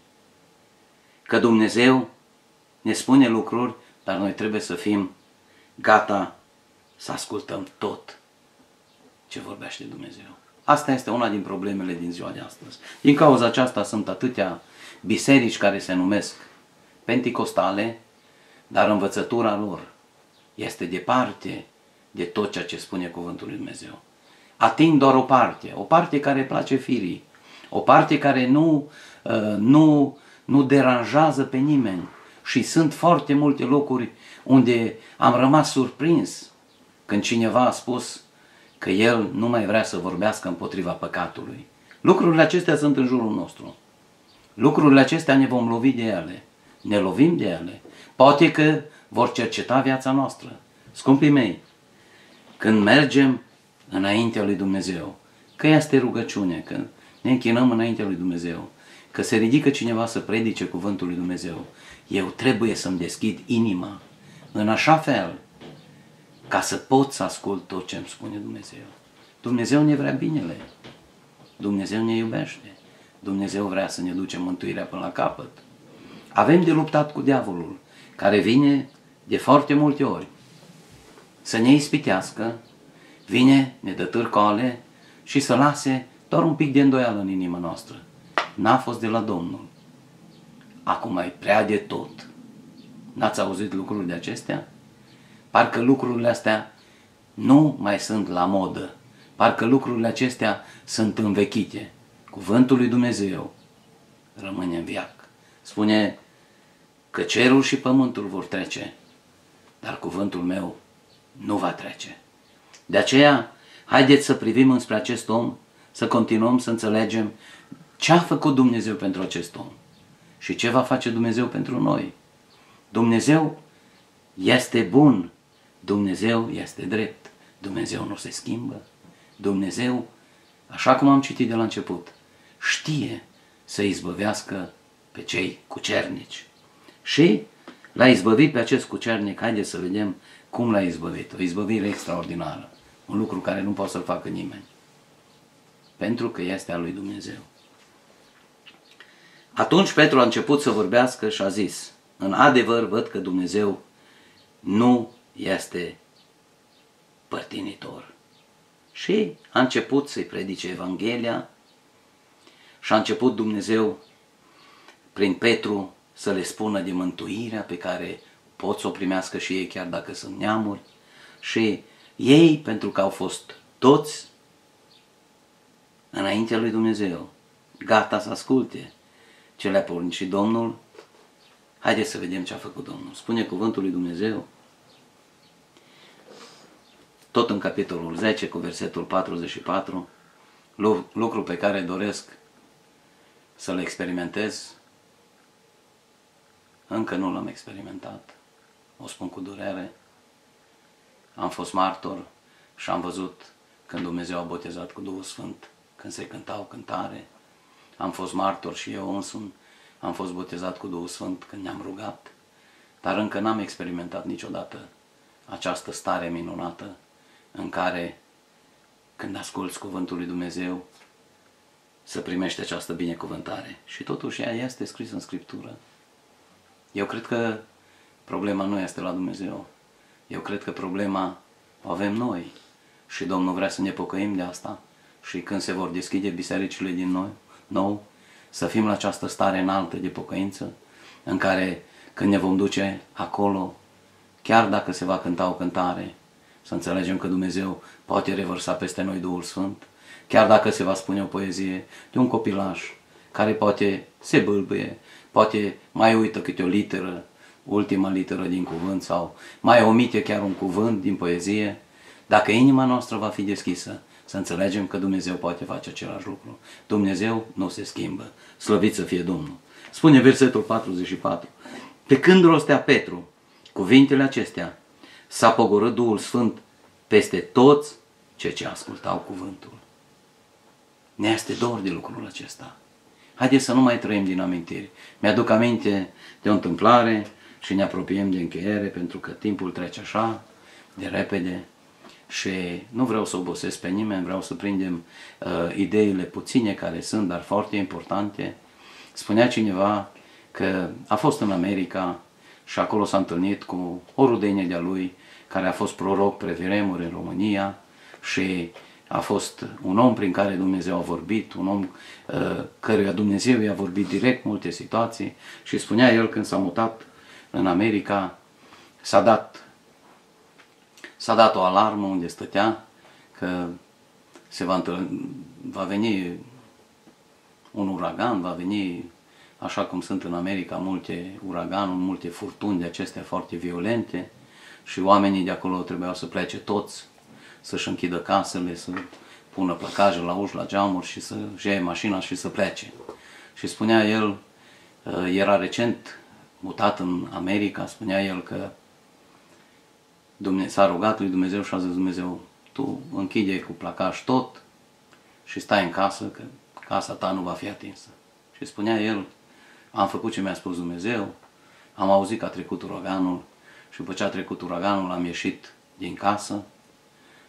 că Dumnezeu ne spune lucruri, dar noi trebuie să fim gata să ascultăm tot ce vorbește Dumnezeu. Asta este una din problemele din ziua de astăzi. Din cauza aceasta sunt atâtea biserici care se numesc penticostale, dar învățătura lor este departe de tot ceea ce spune cuvântul lui Dumnezeu. Ating doar o parte care place firii, o parte care nu deranjează pe nimeni, Și sunt foarte multe locuri unde am rămas surprins când cineva a spus că el nu mai vrea să vorbească împotriva păcatului. Lucrurile acestea sunt în jurul nostru. Lucrurile acestea ne vom lovi de ele. Ne lovim de ele. Poate că vor cerceta viața noastră. Scumpii mei, când mergem înaintea lui Dumnezeu, că este rugăciune, că ne închinăm înaintea lui Dumnezeu, că se ridică cineva să predice cuvântul lui Dumnezeu, eu trebuie să-mi deschid inima în așa fel ca să pot să ascult tot ce îmi spune Dumnezeu. Dumnezeu ne vrea binele. Dumnezeu ne iubește. Dumnezeu vrea să ne ducem mântuirea până la capăt. Avem de luptat cu diavolul, care vine de foarte multe ori să ne ispitească, vine, ne dă târcoale și să lase doar un pic de îndoială în inima noastră. N-a fost de la Domnul. Acum e prea de tot. N-ați auzit lucruri de acestea? Parcă lucrurile astea nu mai sunt la modă. Parcă lucrurile acestea sunt învechite. Cuvântul lui Dumnezeu rămâne în veac. Spune că cerul și pământul vor trece, dar cuvântul meu nu va trece. De aceea, haideți să privim înspre acest om, să continuăm să înțelegem ce a făcut Dumnezeu pentru acest om și ce va face Dumnezeu pentru noi. Dumnezeu este bun, Dumnezeu este drept, Dumnezeu nu se schimbă, Dumnezeu, așa cum am citit de la început, știe să izbăvească pe cei cucernici. Și l-a izbăvit pe acest cucernic, haideți să vedem cum l-a izbăvit. O izbăvire extraordinară, un lucru care nu poate să-l facă nimeni, pentru că este al lui Dumnezeu. Atunci Petru a început să vorbească și a zis, în adevăr văd că Dumnezeu nu este părtinitor. Și a început să-i predice Evanghelia și a început Dumnezeu prin Petru să le spună de mântuirea pe care pot să o primească și ei chiar dacă sunt neamuri. Și ei, pentru că au fost toți înaintea lui Dumnezeu, gata să asculte ce le-a poruncit Domnul, haideți să vedem ce a făcut Domnul. Spune cuvântul lui Dumnezeu, tot în capitolul 10, cu versetul 44, lucru pe care doresc să-l experimentez. Încă nu l-am experimentat, o spun cu durere. Am fost martor și am văzut când Dumnezeu a botezat cu Duhul Sfânt, când se cântau cântare. Am fost martor și eu însumi am fost botezat cu Duhul Sfânt când ne-am rugat, dar încă n-am experimentat niciodată această stare minunată în care, când asculți cuvântul lui Dumnezeu, să primești această binecuvântare. Și totuși ea este scrisă în Scriptură. Eu cred că problema nu este la Dumnezeu. Eu cred că problema o avem noi. Și Domnul vrea să ne pocăim de asta. Și când se vor deschide bisericile din noi, nou, să fim la această stare înaltă de pocăință, în care când ne vom duce acolo, chiar dacă se va cânta o cântare, să înțelegem că Dumnezeu poate revărsa peste noi Duhul Sfânt, chiar dacă se va spune o poezie de un copilaș care poate se bâlbâie, poate mai uită câte o literă, ultima literă din cuvânt sau mai omite chiar un cuvânt din poezie, dacă inima noastră va fi deschisă, să înțelegem că Dumnezeu poate face același lucru. Dumnezeu nu se schimbă. Slăvit să fie Domnul. Spune versetul 44. Pe când rostea Petru cuvintele acestea, s-a pogorât Duhul Sfânt peste toți cei ce ascultau cuvântul. Ne este dor de lucrul acesta. Haideți să nu mai trăim din amintiri. Mi-aduc aminte de o întâmplare și ne apropiem de încheiere, pentru că timpul trece așa de repede și nu vreau să obosesc pe nimeni, vreau să prindem ideile puține care sunt, dar foarte importante. Spunea cineva că a fost în America și acolo s-a întâlnit cu o rudenie de-a lui care a fost proroc pre vremuri în România și a fost un om prin care Dumnezeu a vorbit, un om căruia Dumnezeu i-a vorbit direct multe situații și spunea el când s-a mutat în America, s-a dat o alarmă unde stătea că va veni un uragan, va veni așa cum sunt în America multe uraganuri, multe furtuni de acestea foarte violente și oamenii de acolo trebuiau să plece toți, să-și închidă casele, să pună placaje la uși, la geamuri și să-și ia mașina și să plece. Și spunea el, era recent mutat în America, spunea el că s-a rugat lui Dumnezeu și a zis Dumnezeu, tu închide cu placaj tot și stai în casă, că casa ta nu va fi atinsă. Și spunea el, am făcut ce mi-a spus Dumnezeu, am auzit că a trecut uraganul și după ce a trecut uraganul am ieșit din casă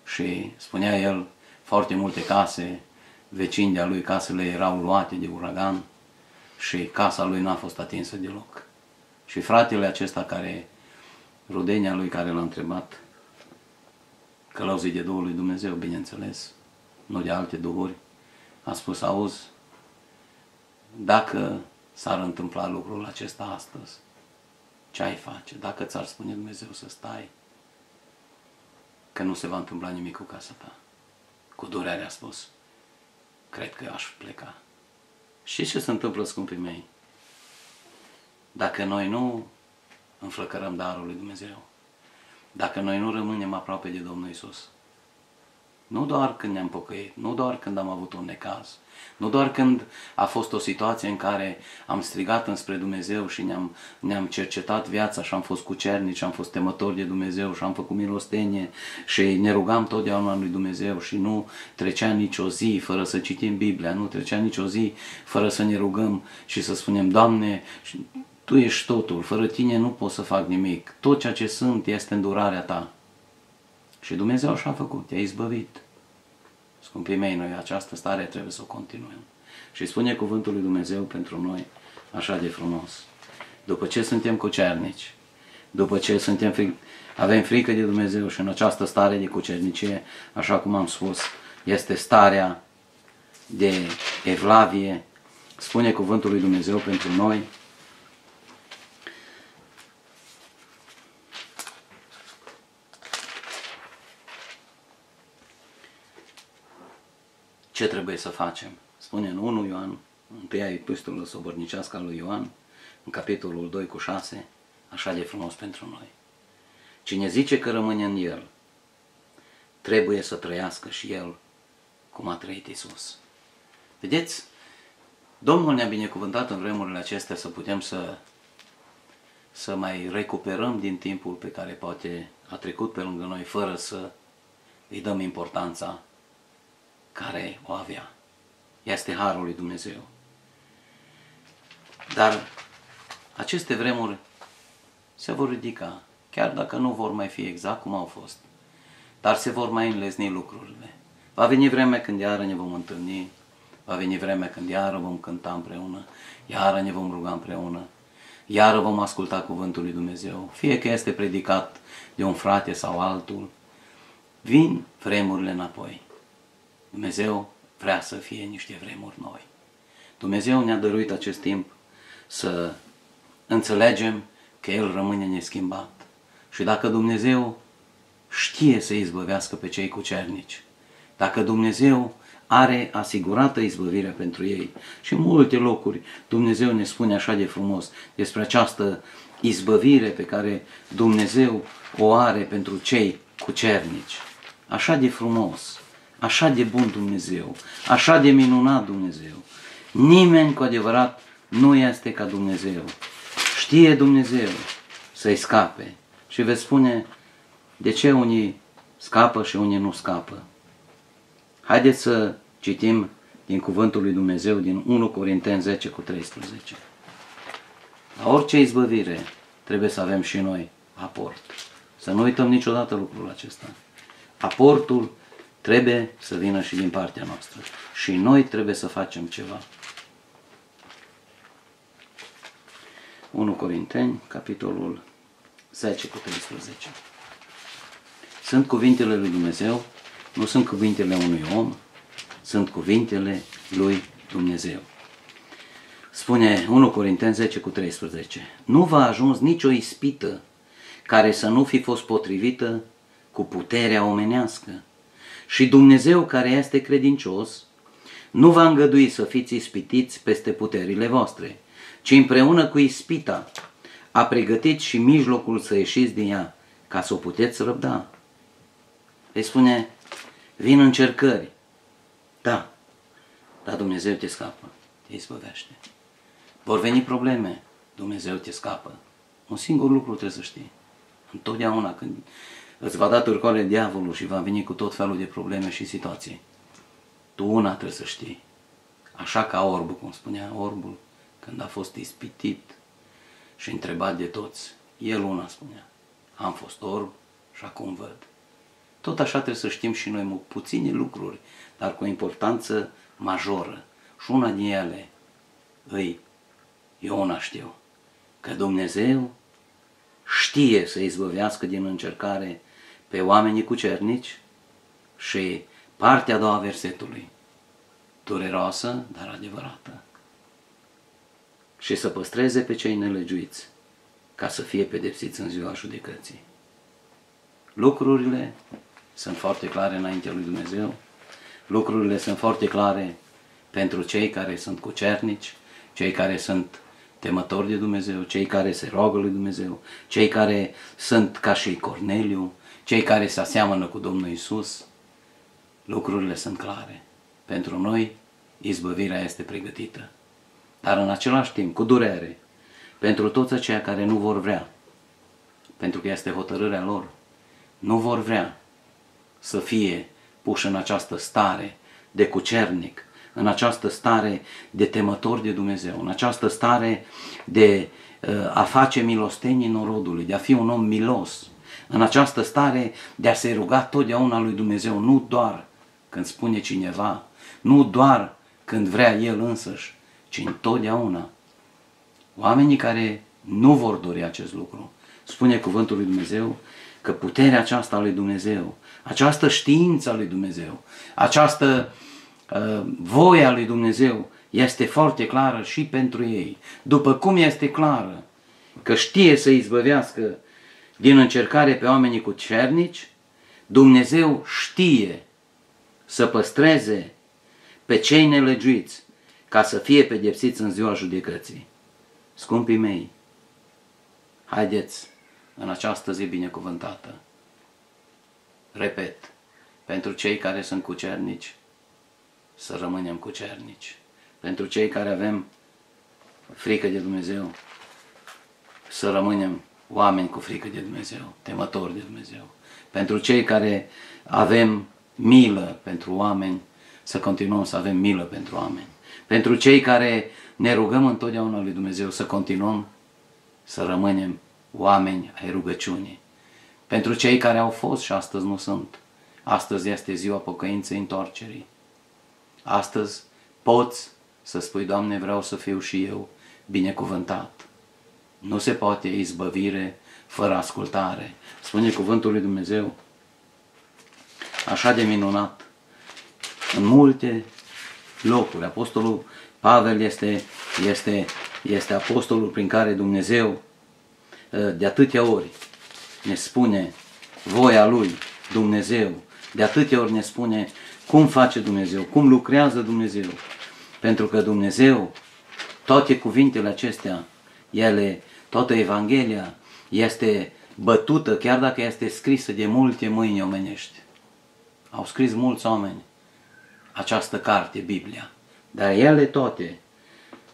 și spunea el, foarte multe case, vecini de-a lui, casele erau luate de uragan și casa lui n-a fost atinsă deloc. Și fratele acesta care, rudenia lui care l-a întrebat, călăuzit de Duhul lui Dumnezeu, bineînțeles, nu de alte duhuri, a spus, auzi, dacă s-ar întâmpla lucrul acesta astăzi, ce ai face? Dacă ți-ar spune Dumnezeu să stai, că nu se va întâmpla nimic cu casa ta. Cu durere a spus, cred că aș pleca. Și ce se întâmplă, scumpii mei? Dacă noi nu înflăcărăm darul lui Dumnezeu, dacă noi nu rămânem aproape de Domnul Iisus, nu doar când ne-am pocăit, nu doar când am avut un necaz, nu doar când a fost o situație în care am strigat înspre Dumnezeu și ne-am cercetat viața și am fost cucernici, am fost temători de Dumnezeu și am făcut milostenie și ne rugam totdeauna lui Dumnezeu și nu trecea nicio zi fără să citim Biblia, nu trecea nicio zi fără să ne rugăm și să spunem, Doamne, Tu ești totul, fără Tine nu pot să fac nimic, tot ceea ce sunt este îndurarea Ta. Și Dumnezeu așa a făcut, te-a izbăvit. Scumpii mei, noi această stare trebuie să o continuăm. Și spune cuvântul lui Dumnezeu pentru noi așa de frumos. După ce suntem cucernici, după ce avem frică de Dumnezeu și în această stare de cucernicie, așa cum am spus, este starea de evlavie, spune cuvântul lui Dumnezeu pentru noi, ce trebuie să facem? Spune în 1 Ioan, întâia epistolă sobornicească a lui Ioan, în capitolul 2 cu 6, așa de frumos pentru noi. Cine zice că rămâne în El, trebuie să trăiască și El cum a trăit Iisus. Vedeți? Domnul ne-a binecuvântat în vremurile acestea să putem să mai recuperăm din timpul pe care poate a trecut pe lângă noi fără să îi dăm importanța care o avea. Este harul lui Dumnezeu. Dar aceste vremuri se vor ridica, chiar dacă nu vor mai fi exact cum au fost, dar se vor mai înlesni lucrurile. Va veni vremea când iară ne vom întâlni, va veni vremea când iară vom cânta împreună, iară ne vom ruga împreună, iară vom asculta cuvântul lui Dumnezeu, fie că este predicat de un frate sau altul. Vin vremurile înapoi. Dumnezeu vrea să fie niște vremuri noi. Dumnezeu ne-a dăruit acest timp să înțelegem că El rămâne neschimbat. Și dacă Dumnezeu știe să izbăvească pe cei cucernici, dacă Dumnezeu are asigurată izbăvirea pentru ei, și în multe locuri Dumnezeu ne spune așa de frumos despre această izbăvire pe care Dumnezeu o are pentru cei cucernici. Așa de frumos, așa de bun Dumnezeu, așa de minunat Dumnezeu. Nimeni cu adevărat nu este ca Dumnezeu. Știe Dumnezeu să-i scape. Și veți spune de ce unii scapă și unii nu scapă. Haideți să citim din cuvântul lui Dumnezeu din 1 Corinteni 10 cu 13. La orice izbăvire trebuie să avem și noi aport. Să nu uităm niciodată lucrul acesta. Aportul trebuie să vină și din partea noastră. Și noi trebuie să facem ceva. 1 Corinteni, capitolul 10 cu 13. Sunt cuvintele lui Dumnezeu, nu sunt cuvintele unui om, sunt cuvintele lui Dumnezeu. Spune 1 Corinteni 10 cu 13. Nu v-a ajuns nicio ispită care să nu fi fost potrivită cu puterea omenească. Și Dumnezeu, care este credincios, nu va îngădui să fiți ispitiți peste puterile voastre, ci împreună cu ispita a pregătit și mijlocul să ieșiți din ea, ca să o puteți răbda. Îi spune, vin încercări. Da, dar Dumnezeu te scapă, te izbăvește. Vor veni probleme, Dumnezeu te scapă. Un singur lucru trebuie să știi. Întotdeauna când îți va da târcoale diavolul și va veni cu tot felul de probleme și situații, tu una trebuie să știi. Așa ca orbul, cum spunea orbul, când a fost ispitit și întrebat de toți, el una spunea, am fost orb și acum văd. Tot așa trebuie să știm și noi puține lucruri, dar cu o importanță majoră. Și una din ele, eu una știu, că Dumnezeu știe să izbăvească din încercare pe oamenii cucernici și partea a doua versetului, dureroasă, dar adevărată, și să păstreze pe cei nelegiuiți, ca să fie pedepsiți în ziua judecății. Lucrurile sunt foarte clare înaintea lui Dumnezeu, lucrurile sunt foarte clare pentru cei care sunt cucernici, cei care sunt temători de Dumnezeu, cei care se roagă lui Dumnezeu, cei care sunt ca și Corneliu, cei care se aseamănă cu Domnul Iisus. Lucrurile sunt clare. Pentru noi, izbăvirea este pregătită. Dar în același timp, cu durere, pentru toți aceia care nu vor vrea, pentru că este hotărârea lor, nu vor vrea să fie puși în această stare de cucernic, în această stare de temător de Dumnezeu, în această stare de a face milostenii norodului, de a fi un om milos, în această stare de a se ruga totdeauna lui Dumnezeu, nu doar când spune cineva, nu doar când vrea el însăși, ci întotdeauna. Oamenii care nu vor dori acest lucru, spune cuvântul lui Dumnezeu, că puterea aceasta a lui Dumnezeu, această știință a lui Dumnezeu, această voia lui Dumnezeu este foarte clară și pentru ei. După cum este clară că știe să izbăvească din încercare pe oamenii cucernici, Dumnezeu știe să păstreze pe cei nelegiuiți ca să fie pedepsiți în ziua judecății. Scumpii mei, haideți în această zi binecuvântată, repet, pentru cei care sunt cucernici, să rămânem cucernici. Pentru cei care avem frică de Dumnezeu, să rămânem oameni cu frică de Dumnezeu, temători de Dumnezeu. Pentru cei care avem milă pentru oameni, să continuăm să avem milă pentru oameni. Pentru cei care ne rugăm întotdeauna lui Dumnezeu, să continuăm să rămânem oameni ai rugăciunii. Pentru cei care au fost și astăzi nu sunt, astăzi este ziua pocăinței întoarcerii. Astăzi poți să spui, Doamne, vreau să fiu și eu binecuvântat. Nu se poate izbăvire fără ascultare. Spune cuvântul lui Dumnezeu așa de minunat. În multe locuri, Apostolul Pavel este apostolul prin care Dumnezeu de atâtea ori ne spune voia Lui, Dumnezeu, de atâtea ori ne spune cum face Dumnezeu, cum lucrează Dumnezeu. Pentru că Dumnezeu, toate cuvintele acestea, toată Evanghelia este bătută, chiar dacă este scrisă de multe mâini omenești. Au scris mulți oameni această carte, Biblia, dar ele toate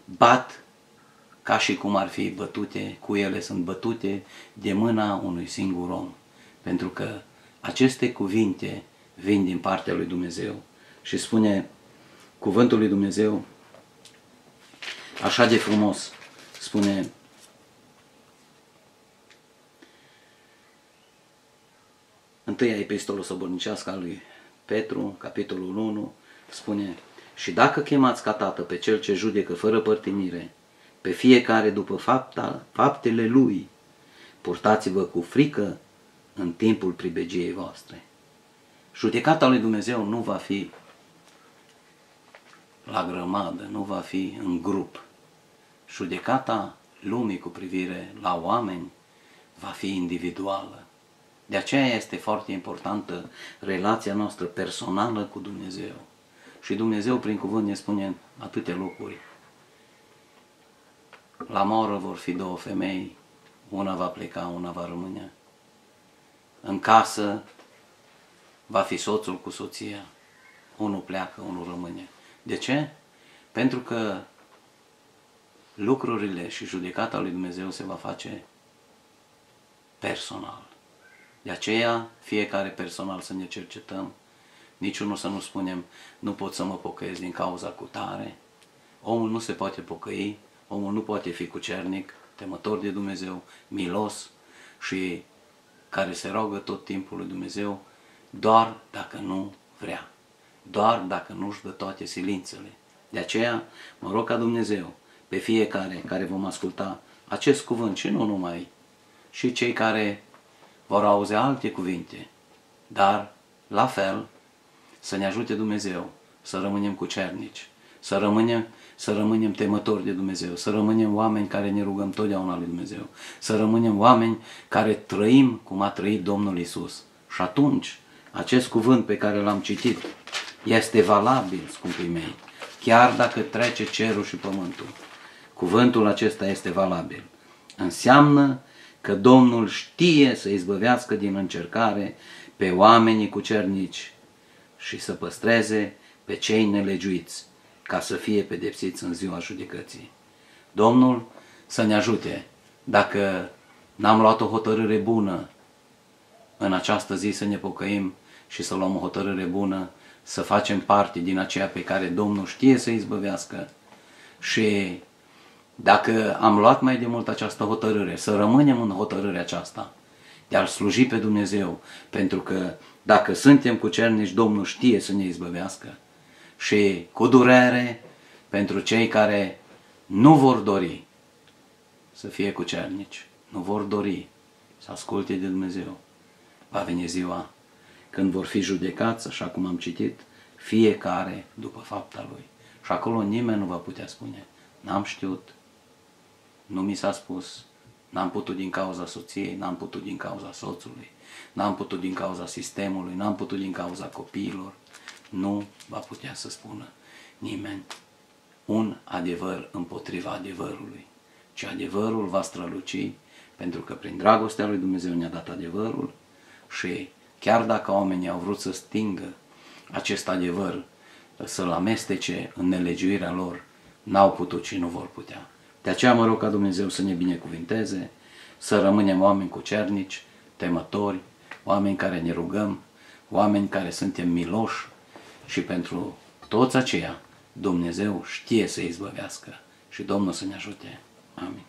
bat ca și cum ar fi bătute, cu ele sunt bătute de mâna unui singur om. Pentru că aceste cuvinte vin din partea lui Dumnezeu. Și spune cuvântul lui Dumnezeu așa de frumos, spune întâia epistolă săbornicească a lui Petru, capitolul 1, spune: și dacă chemați ca tată pe cel ce judecă fără părtinire, pe fiecare după faptele lui, purtați-vă cu frică în timpul pribegiei voastre. Judecata lui Dumnezeu nu va fi la grămadă, nu va fi în grup. Judecata lumii cu privire la oameni va fi individuală. De aceea este foarte importantă relația noastră personală cu Dumnezeu. Și Dumnezeu prin cuvânt ne spune în atâtea locuri: La moră vor fi două femei, una va pleca, una va rămâne. În casă va fi soțul cu soția, unul pleacă, unul rămâne. De ce? Pentru că lucrurile și judecata lui Dumnezeu se va face personal. De aceea, fiecare personal să ne cercetăm, niciunul să nu spunem, nu pot să mă pocăiesc din cauza cutare. Omul nu se poate pocăi, omul nu poate fi cucernic, temător de Dumnezeu, milos și care se roagă tot timpul lui Dumnezeu, doar dacă nu vrea, doar dacă nu-și dă toate silințele. De aceea, mă rog ca Dumnezeu, pe fiecare care vom asculta acest cuvânt și nu numai, și cei care vor auzi alte cuvinte, dar, la fel, să ne ajute Dumnezeu să rămânem cucernici, să rămânem temători de Dumnezeu, să rămânem oameni care ne rugăm totdeauna lui Dumnezeu, să rămânem oameni care trăim cum a trăit Domnul Isus. Și atunci, acest cuvânt pe care l-am citit este valabil, scumpii mei, chiar dacă trece cerul și pământul. Cuvântul acesta este valabil. Înseamnă că Domnul știe să izbăvească din încercare pe oamenii cucernici și să păstreze pe cei nelegiuiți, ca să fie pedepsiți în ziua judecății. Domnul să ne ajute, dacă n-am luat o hotărâre bună în această zi, să ne pocăim și să luăm o hotărâre bună, să facem parte din aceea pe care Domnul știe să izbăvească. Și dacă am luat mai de mult această hotărâre, să rămânem în hotărârea aceasta de a-L sluji pe Dumnezeu, pentru că dacă suntem cucernici, Domnul știe să ne izbăvească. Și cu durere pentru cei care nu vor dori să fie cucernici, nu vor dori să asculte de Dumnezeu, va veni ziua când vor fi judecați, așa cum am citit, fiecare după fapta lui. Și acolo nimeni nu va putea spune, n-am știut, nu mi s-a spus, n-am putut din cauza soției, n-am putut din cauza soțului, n-am putut din cauza sistemului, n-am putut din cauza copiilor. Nu va putea să spună nimeni un adevăr împotriva adevărului, ci adevărul va străluci, pentru că prin dragostea lui Dumnezeu ne-a dat adevărul și chiar dacă oamenii au vrut să stingă acest adevăr, să-l amestece în nelegiuirea lor, n-au putut și nu vor putea. De aceea mă rog ca Dumnezeu să ne binecuvinteze, să rămânem oameni cucernici, temători, oameni care ne rugăm, oameni care suntem miloși și pentru toți aceia Dumnezeu știe să izbăvească și Domnul să ne ajute. Amin.